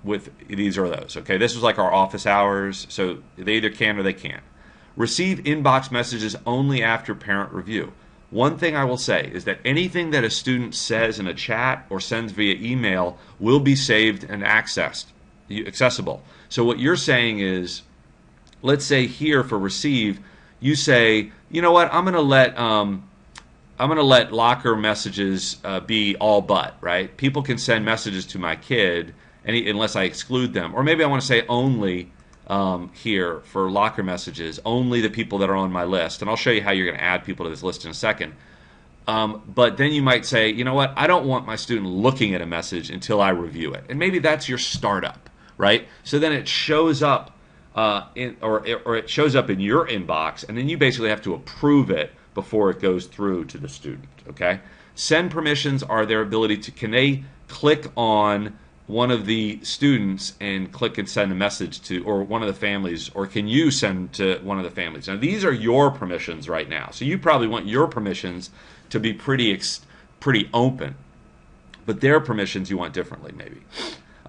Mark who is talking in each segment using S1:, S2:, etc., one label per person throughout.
S1: with these or those. Okay, this was like our office hours, so they either can or they can't. Receive inbox messages only after parent review. One thing I will say is that anything that a student says in a chat or sends via email will be saved and accessible. So what you're saying is, let's say here for receive, you say, you know what, I'm going to let locker messages be all but, right? People can send messages to my kid unless I exclude them. Or maybe I want to say only here for locker messages, only the people that are on my list. And I'll show you how you're going to add people to this list in a second. But then you might say, you know what, I don't want my student looking at a message until I review it. And maybe that's your startup, right? So then it shows up it shows up in your inbox, and then you basically have to approve it before it goes through to the student, okay? Send permissions are their ability to, can they click on one of the students and click and send a message to, or one of the families, or can you send to one of the families? Now, these are your permissions right now. So you probably want your permissions to be pretty open, but their permissions you want differently maybe.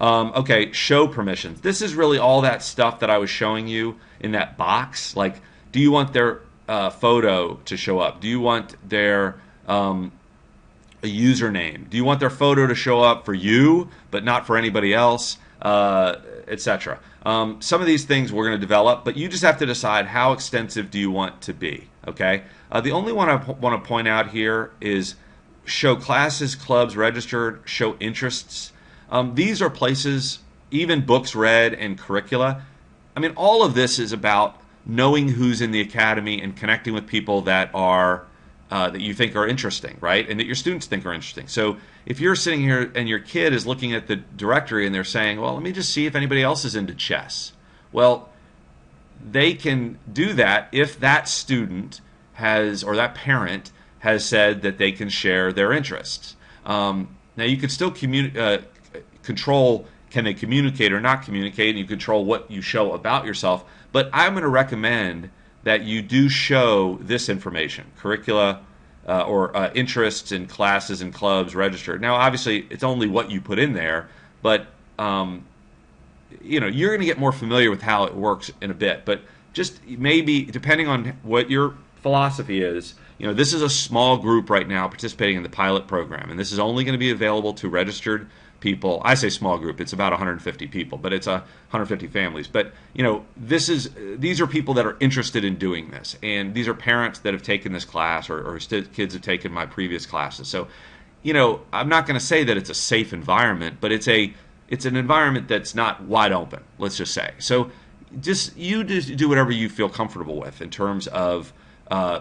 S1: Okay, show permissions. This is really all that stuff that I was showing you in that box. Like, do you want their photo to show up? Do you want their a username? Do you want their photo to show up for you, but not for anybody else, etc.? Some of these things we're going to develop, but you just have to decide how extensive do you want to be, okay? The only one I want to point out here is show classes, clubs registered, show interests. These are places, even books read and curricula. I mean, all of this is about knowing who's in the academy and connecting with people that are that you think are interesting, right? And that your students think are interesting. So if you're sitting here and your kid is looking at the directory and they're saying, well, let me just see if anybody else is into chess. Well, they can do that if that student has, or that parent has said that they can share their interests. Now you can still control, can they communicate or not communicate, and you control what you show about yourself. But I'm going to recommend that you do show this information, curricula or interests in classes and clubs registered. Now, obviously, it's only what you put in there, but you know, you're going to get more familiar with how it works in a bit. But just maybe, depending on what your philosophy is, you know, this is a small group right now participating in the pilot program, and this is only going to be available to registered people. I say small group, it's about 150 people, but it's 150 families. But you know, these are people that are interested in doing this, and these are parents that have taken this class, or kids have taken my previous classes. So, you know, I'm not going to say that it's a safe environment, but it's an environment that's not wide open, let's just say. So just do whatever you feel comfortable with in terms of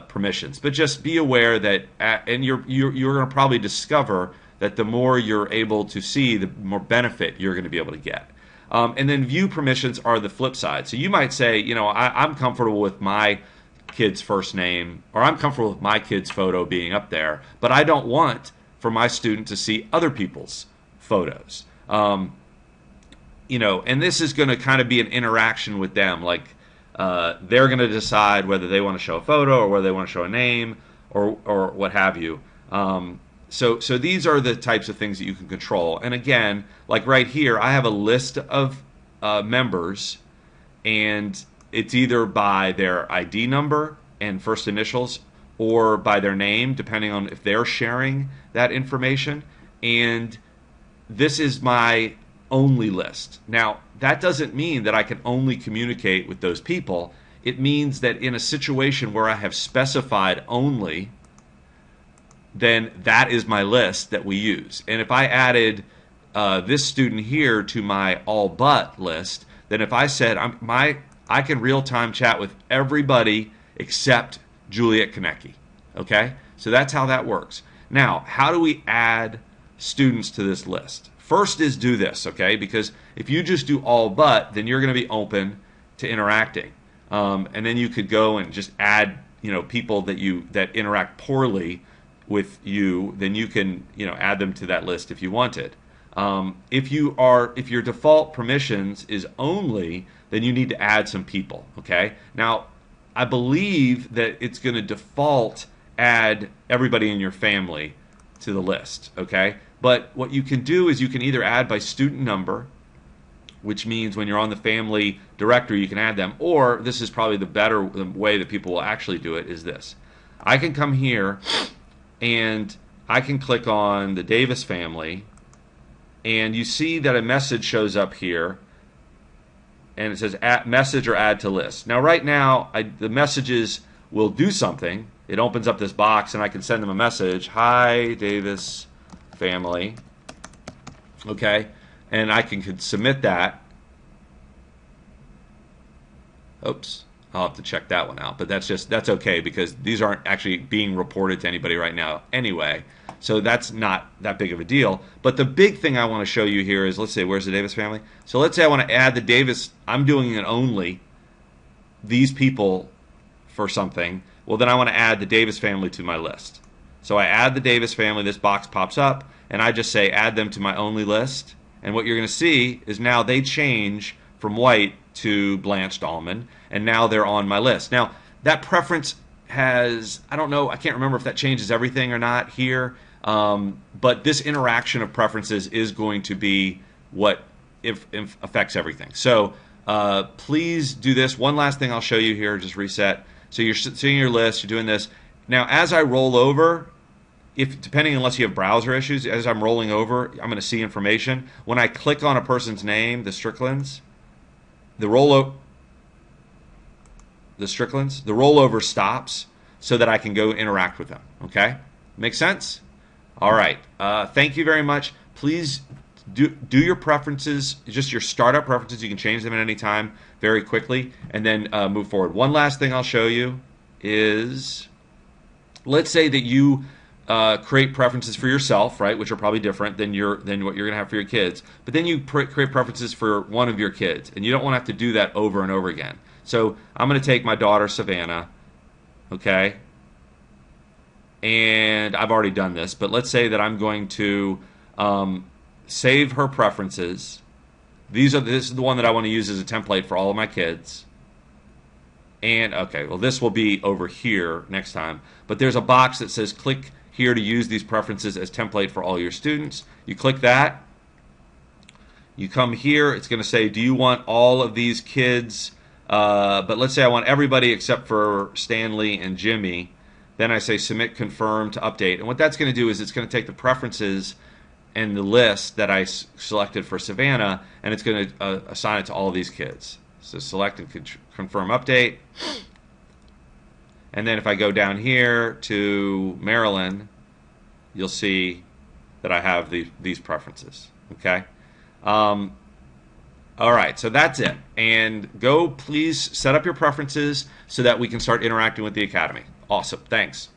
S1: permissions, but just be aware that, and you're going to probably discover that the more you're able to see, the more benefit you're going to be able to get. And then view permissions are the flip side. So you might say, you know, I'm comfortable with my kid's first name, or I'm comfortable with my kid's photo being up there, but I don't want for my student to see other people's photos. You know, and this is going to kind of be an interaction with them. Like they're going to decide whether they want to show a photo or whether they want to show a name or what have you. So these are the types of things that you can control. And again, like right here, I have a list of members, and it's either by their ID number and first initials or by their name, depending on if they're sharing that information. And this is my only list. Now, that doesn't mean that I can only communicate with those people. It means that in a situation where I have specified only, then that is my list that we use. And if I added this student here to my all but list, then if I said I can real-time chat with everybody except Juliet Konecki. Okay? So that's how that works. Now, how do we add students to this list? First is do this, okay? Because if you just do all but, then you're going to be open to interacting. And then you could go and just add, you know, people that interact poorly with you, then you can, you know, add them to that list if you wanted. If your default permissions is only, then you need to add some people. Okay. Now, I believe that it's going to default add everybody in your family to the list. Okay. But what you can do is you can either add by student number, which means when you're on the family directory, you can add them. Or this is probably the way that people will actually do it is this. I can come here and I can click on the Davis family, and you see that a message shows up here, and it says add message or add to list. Now right now, the messages will do something. It opens up this box, and I can send them a message. Hi, Davis family. Okay, and I can submit that. Oops, I'll have to check that one out. But that's okay because these aren't actually being reported to anybody right now anyway. So that's not that big of a deal. But the big thing I want to show you here is, let's say, where's the Davis family? So let's say I want to add the Davis. I'm doing it only these people for something. Well, then I want to add the Davis family to my list. So I add the Davis family. This box pops up, and I just say add them to my only list. And what you're going to see is now they change from white to blanched almond, and now they're on my list. Now, that preference has, I don't know, I can't remember if that changes everything or not here, but this interaction of preferences is going to be what if affects everything. So please do this. One last thing I'll show you here, just reset. So you're seeing your list, you're doing this. Now, as I roll over, unless you have browser issues, as I'm rolling over, I'm going to see information. When I click on a person's name, the Stricklands, the rollover stops so that I can go interact with them. Okay? Make sense? All right. Thank you very much. Please do your preferences, just your startup preferences. You can change them at any time very quickly, and then move forward. One last thing I'll show you is, let's say that you create preferences for yourself, right, which are probably different than what you're going to have for your kids. But then you create preferences for one of your kids, and you don't want to have to do that over and over again. So I'm going to take my daughter Savannah, okay, and I've already done this, but let's say that I'm going to save her preferences. This is the one that I want to use as a template for all of my kids. And okay, well, this will be over here next time. But there's a box that says click here to use these preferences as template for all your students. You click that. You come here. It's going to say, do you want all of these kids? But let's say I want everybody except for Stanley and Jimmy. Then I say submit, confirm to update. And what that's going to do is it's going to take the preferences and the list that I selected for Savannah, and it's going to assign it to all of these kids. So select and confirm update. And then if I go down here to Maryland, you'll see that I have these preferences. Okay? All right, so that's it. And go please set up your preferences so that we can start interacting with the Academy. Awesome. Thanks.